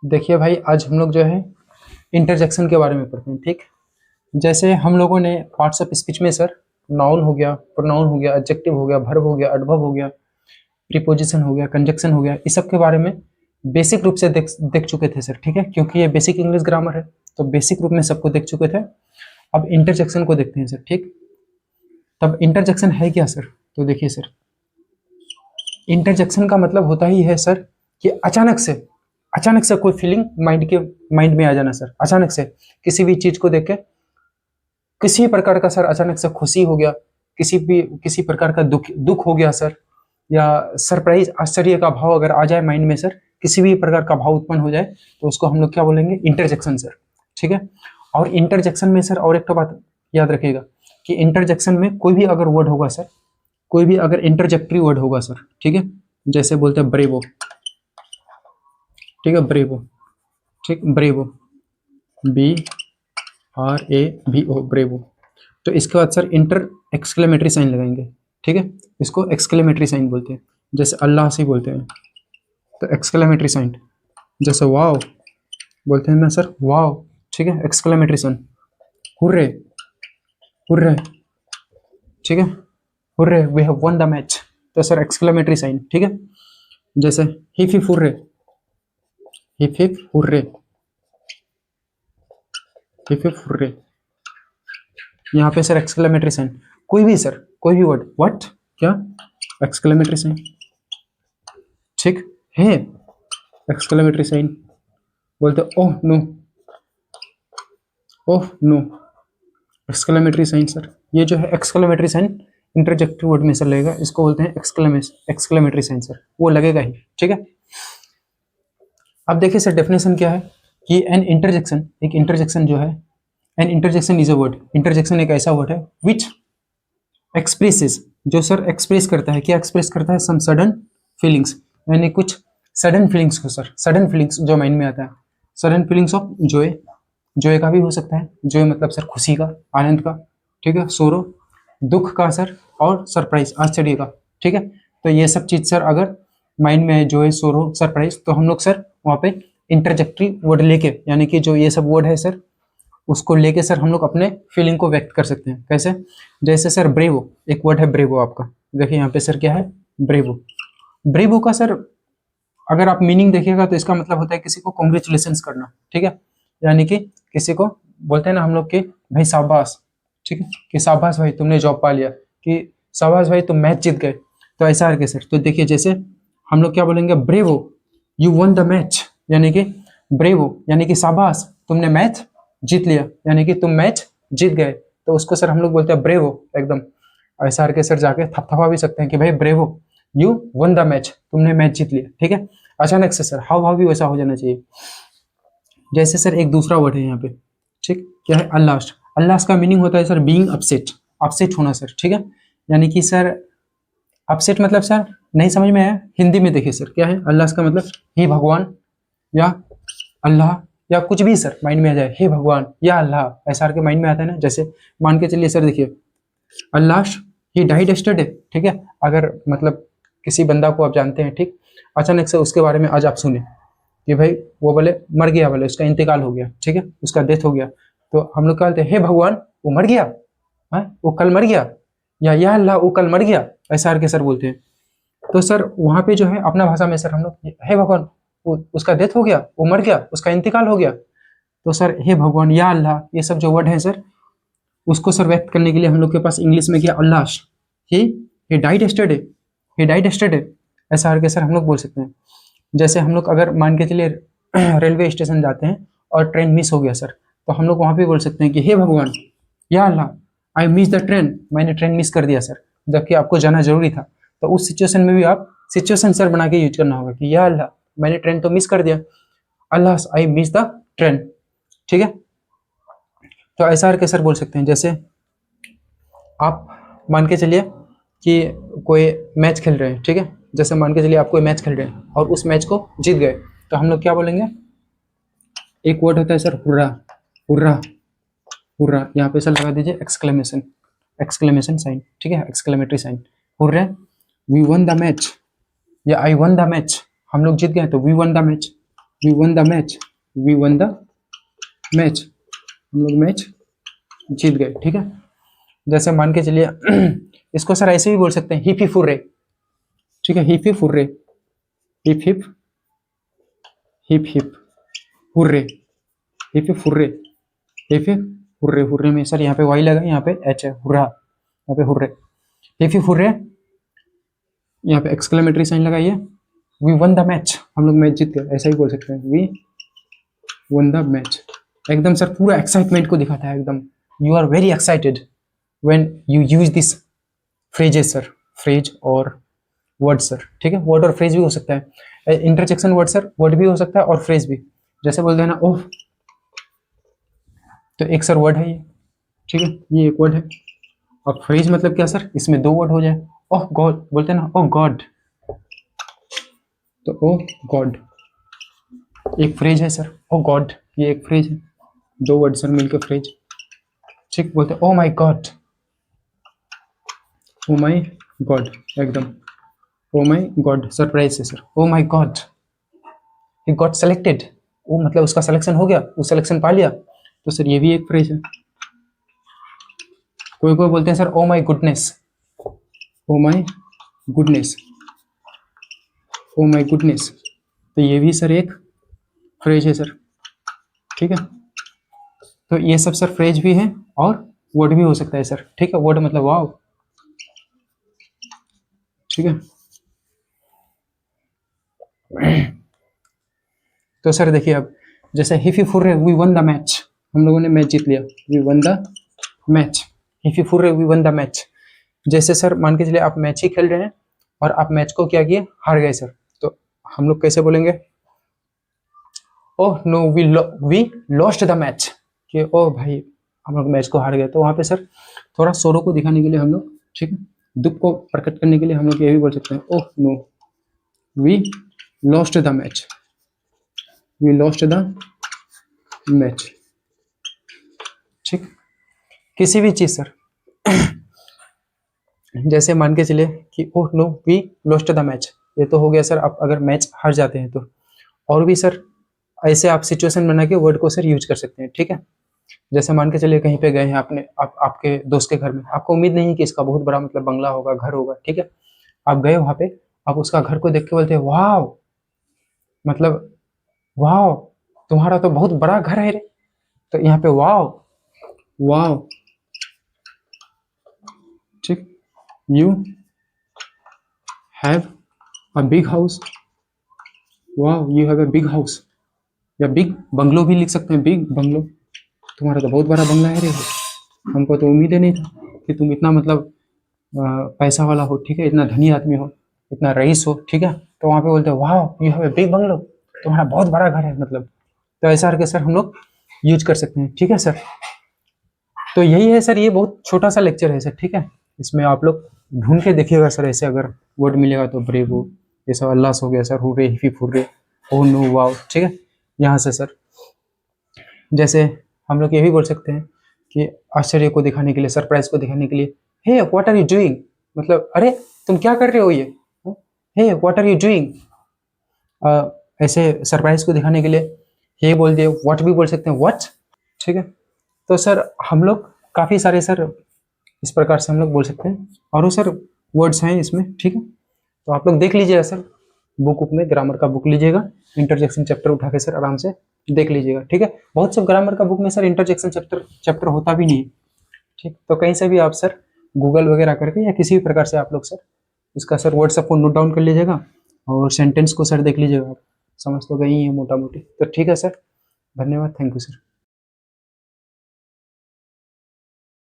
देखिए भाई, आज हम लोग जो है इंटरजेक्शन के बारे में पढ़ते हैं। ठीक, जैसे हम लोगों ने पार्ट्स ऑफ स्पीच में सर नाउन हो गया, प्रोनाउन हो गया, एडजेक्टिव हो गया, वर्ब हो गया, एडवर्ब हो गया, प्रीपोजिशन हो गया, कंजक्शन हो गया, इस सब के बारे में बेसिक रूप से देख चुके थे सर। ठीक है, क्योंकि ये बेसिक इंग्लिश ग्रामर है तो बेसिक रूप में सबको देख चुके थे। अब इंटरजेक्शन को देखते हैं सर। ठीक, तब इंटरजेक्शन है क्या सर? तो देखिए सर, इंटरजेक्शन का मतलब होता ही है सर कि अचानक से कोई फीलिंग माइंड में आ जाना सर। अचानक से किसी भी चीज को देख के किसी प्रकार का सर अचानक से खुशी हो गया, किसी प्रकार का दुख हो गया सर, या सरप्राइज आश्चर्य का भाव अगर आ जाए माइंड में सर, किसी भी प्रकार का भाव उत्पन्न हो जाए तो उसको हम लोग क्या बोलेंगे? Interjection sir. ठीक है, और इंटरजेक्शन में सर और एक तो बात याद रखिएगा कि इंटरजेक्शन में कोई भी अगर वर्ड होगा सर, कोई भी अगर इंटरजेक्टरी वर्ड होगा सर, ठीक है, जैसे बोलते हैं ब्रेवो। ठीक है, ब्रेवो। ठीक, ब्रेवो, BRAVO, ब्रेवो। तो इसके बाद सर इंटर एक्सक्लेमेटरी साइन लगाएंगे। ठीक है, इसको एक्सक्लेमेटरी साइन बोलते हैं। जैसे अल्लाह से बोलते हैं तो एक्सक्लेमेटरी साइन, जैसे वाव बोलते हैं ना सर, वाव। ठीक है, एक्सक्लेमेटरी साइन। Hurray, hurray. ठीक है, hurray we have won the match, तो सर एक्सक्लेमेटरी साइन। ठीक है, जैसे hip hip hurray, hip hip hurray, hip hip hurray. यहाँ पे सर एक्सक्लेमेटरी साइन। कोई भी सर, कोई भी वर्ड, व्हाट, क्या, एक्सक्लेमेटरी साइन। ठीक है, एक्सक्लेमेटरी साइन। बोलते oh no, oh no, exclamatory sign sir. ये जो है एक्सक्लेमेटरी साइन इंटरजेक्टिव वर्ड में सर लगेगा, इसको बोलते हैं एक्सक्लेमेटरी साइन सर, वो लगेगा ही। ठीक है, अब देखिए सर डेफिनेशन क्या है कि एन इंटरजेक्शन, एक इंटरजेक्शन जो है, an interjection is a word, interjection एक ऐसा वर्ड है विच एक्सप्रेसेस, जो सर एक्सप्रेस करता है, क्या एक्सप्रेस करता है? सम सडन फीलिंग्स, यानी कुछ सडन फीलिंग्स को सर, सडन फीलिंग्स जो माइंड में आता है, sudden feelings of Joy, Joy का भी हो सकता है, जॉय मतलब सर खुशी का, आनंद का। ठीक है, सोरो दुख का सर, और सरप्राइज आश्चर्य का। ठीक है, तो ये सब चीज सर अगर माइंड में है, जॉय, सोरो, सरप्राइज, तो हम लोग सर वहाँ पे इंटरजेक्टरी वर्ड लेके, यानी कि जो ये सब वर्ड है सर उसको लेके सर हम लोग अपने फीलिंग को व्यक्त कर सकते हैं। कैसे? जैसे सर ब्रेवो, एक वर्ड है ब्रेवो आपका, देखिए यहाँ पे सर क्या है? ब्रेवो। ब्रेवो का सर अगर आप मीनिंग देखिएगा तो इसका मतलब होता है किसी को कॉन्ग्रेचुलेशन करना। ठीक है, यानी कि किसी को बोलते हैं ना हम लोग कि भाई शाबाश, ठीक है, कि शाबाश भाई तुमने जॉब पा लिया, कि शाबाश भाई तुम मैच जीत गए, तो ऐसा करके सर। तो देखिए जैसे हम लोग क्या बोलेंगे? Bravo you won the match, यानी कि ब्रेवो यानी कि शाबाश तुमने मैच जीत लिया, यानी कि तुम मैच जीत गए, तो उसको सर हम लोग बोलते हैं ब्रेवो। एकदम ऐसा करके सर जाके थपथपा भी सकते हैं कि भाई bravo you won the match, तुमने मैच जीत लिया। ठीक है, अचानक से सर हाव भाव भी वैसा हो जाना चाहिए। जैसे सर एक दूसरा वर्ड है यहाँ पे, ठीक, क्या है? अल्लास्ट। अल्लास्ट का मीनिंग होता है सर बीइंग अपसेट, अपसेट होना सर। ठीक है, यानी कि सर अपसेट मतलब सर नहीं समझ में आया, हिंदी में देखिए सर क्या है अल्लास्ट का मतलब? हे भगवान, या अल्लाह, या कुछ भी सर माइंड में आ जाए, हे भगवान या अल्लाह, ऐसा करके माइंड में आता है ना। जैसे मान के चलिए सर, देखिए अल्लाह ही डाइड यस्टरडे। ठीक है, अगर मतलब किसी बंदा को आप जानते हैं, ठीक, अचानक से उसके बारे में आज आप सुने कि भाई वो बोले मर गया, बोले उसका इंतकाल हो गया, ठीक है, उसका डेथ हो गया, तो हम लोग क्या बोलते हैं? हे भगवान वो मर गया, हाँ वो कल मर गया, या अल्लाह वो कल मर गया, ऐसा करके सर बोलते हैं। तो सर वहाँ पे जो है अपना भाषा में सर हम लोग हे भगवान उसका डेथ हो गया, वो मर गया, उसका इंतकाल हो गया, तो सर हे भगवान या अल्लाह, ये सब जो वर्ड है सर उसको सर व्यक्त करने के लिए हम लोग के पास इंग्लिश में क्या? अल्लाह। He died yesterday, he died yesterday, ऐसा करके सर हम लोग बोल सकते हैं। जैसे हम लोग अगर मान के चलिए रेलवे स्टेशन जाते हैं और ट्रेन मिस हो गया सर, तो हम लोग वहाँ पे बोल सकते हैं कि हे भगवान या अल्लाह आई मिस द ट्रेन, मैंने ट्रेन मिस कर दिया सर, जबकि आपको जाना जरूरी था। तो उस सिचुएशन में भी आप सिचुएशन सर बना के यूज करना होगा कि या अल्लाह मैंने ट्रेन तो मिस कर दिया, अल्लाह आई मिस द ट्रेन। ठीक है, तो ऐसा करके सर बोल सकते हैं। जैसे आप मान के चलिए कि कोई मैच खेल रहे हैं, ठीक है, जैसे मान के चलिए आप कोई मैच खेल रहे हैं और उस मैच को जीत गए, तो हम लोग क्या बोलेंगे? एक वर्ड होता है सर हुर्रा, हुर्रा, हुर्रा, यहाँ पे सर लगा दीजिए एक्सक्लेमेशन, एक्सक्लेमेशन साइन। ठीक है, exclamatory sign, hurray we won the match, या आई वन द मैच, हम लोग जीत गए तो we won the match, we won the match, we won the match, हम लोग मैच जीत गए, ठीक है। जैसे मान के चलिए इसको सर ऐसे भी बोल सकते हैं, हिप हिप हुर्रे, ठीक है, hip hip hurray, hip hip, hip hip hurray, hip hip hurray, hip hip hurray, hurray में सर यहाँ पे वाई लगा, यहाँ पे एच है, हुर्रा, यहाँ पे हुर्रे, हिप हिप हुर्रे, यहाँ पे एक्सक्लेमेटरी साइन लगाइए, वी वन द मैच, हम लोग मैच जीत गए, ऐसा ही बोल सकते हैं, वी वन द मैच। एकदम सर पूरा एक्साइटमेंट को दिखाता है एकदम, you are very excited when you use this phrases sir, phrase और वर्ड सर, ठीक है, वर्ड और फ्रेज भी हो सकता है, इंटरजेक्शन वर्ड सर, वर्ड भी हो सकता है और फ्रेज भी, जैसे बोलते हैं ना ओह, तो एक सर वर्ड है ये, ठीक है, ये एक वर्ड है, और फ्रेज मतलब क्या सर, इसमें दो वर्ड हो जाए, ओह गॉड बोलते हैं ना, ओह गॉड, तो ओह गॉड एक फ्रेज है सर, ओह गॉड ये एक फ्रेज है, दो वर्ड सर मिलकर फ्रेज, ठीक, बोलते हैं oh my God, oh my God, एकदम ओ माय गॉड, सरप्राइज है sir, oh my God he got selected, वो मतलब उसका सिलेक्शन हो गया, वो सिलेक्शन पा लिया, तो सर ये भी एक फ्रेज है। कोई कोई बोलते हैं sir oh my goodness, oh my goodness, oh my goodness, तो ये भी सर एक फ्रेज है सर, ठीक है। तो ये सब सर फ्रेज भी है और वर्ड भी हो सकता है सर, ठीक है, वर्ड मतलब वाव, ठीक है। तो सर देखिए अब जैसे hip hip hurray we won the match, हम लोगों ने मैच जीत लिया, we won the match, hip hip hurray we won the match. जैसे सर मान के चलिए आप मैच ही खेल रहे हैं और आप मैच को क्या किए, हार गए सर, तो हम लोग कैसे बोलेंगे, oh no we lost the match, कि ओ भाई हम लोग मैच को हार गए, तो वहाँ पे सर थोड़ा शोरों को दिखाने के लिए हम लोग, ठीक है, दुख को प्रकट करने के लिए हम लोग ये भी बोल सकते हैं, oh no we lost the match, we lost the match, ठीक। किसी भी चीज सर जैसे मान के चलिए कि oh no we lost the match, ये तो हो गया सर, आप अगर मैच हार जाते हैं तो, और भी सर ऐसे आप सिचुएशन बना के वर्ड को सर यूज कर सकते हैं, ठीक है। जैसे मान के चलिए कहीं पे गए हैं आपने, आपके दोस्त के घर में, आपको उम्मीद नहीं कि इसका बहुत बड़ा मतलब बंगला होगा, घर होगा, ठीक है, आप गए वहां पे, आप उसका घर को देख के बोलते हैं वाह, मतलब वाह तुम्हारा तो बहुत बड़ा घर है रे, तो यहाँ पे वाह, वाह, ठीक, you have a big house, वाह you have a big house, या बिग बंगलो भी लिख सकते हैं, बिग बंगलो, तुम्हारा तो बहुत बड़ा बंगला है रे, हमको तो उम्मीद ही नहीं था कि तुम इतना मतलब पैसा वाला हो, ठीक है, इतना धनी आदमी हो, इतना रईस हो, ठीक है, तो वहाँ पे बोलते हैं वाह you have a big bungalow, तुम्हारा बहुत बड़ा घर है मतलब, तो ऐसा करके सर हम लोग यूज कर सकते हैं, ठीक है सर। तो यही है सर, ये बहुत छोटा सा लेक्चर है सर, ठीक है, इसमें आप लोग ढूंढ के देखिएगा सर, ऐसे अगर वर्ड मिलेगा तो ब्रेवो, ये सब अल्लाह हो गया sir, hurray hip hurray, oh no wow, ठीक है, यहाँ से सर जैसे हम लोग ये भी बोल सकते हैं कि आश्चर्य को दिखाने के लिए, सरप्राइज को दिखाने के लिए, hey what are you doing, मतलब अरे तुम क्या कर रहे हो ये, hey what are you doing, ऐसे सरप्राइज को दिखाने के लिए हे बोल दिए, व्हाट भी बोल सकते हैं, व्हाट, ठीक है। तो सर हम लोग काफ़ी सारे सर इस प्रकार से हम लोग बोल सकते हैं, और वो सर वर्ड्स हैं इसमें, ठीक है, तो आप लोग देख लीजिएगा सर, बुक में ग्रामर का बुक लीजिएगा, इंटरजेक्शन चैप्टर उठा के सर आराम से देख लीजिएगा, ठीक है। बहुत सब ग्रामर का बुक में सर इंटरजेक्शन चैप्टर होता भी नहीं, ठीक, तो कहीं से भी आप सर गूगल वगैरह करके या किसी भी प्रकार से आप लोग सर इसका सर वर्ड्स को नोट डाउन कर लीजिएगा, और सेंटेंस को सर देख लीजिएगा, समझ तो गई है मोटा मोटी, तो ठीक है सर, धन्यवाद, थैंक यू सर।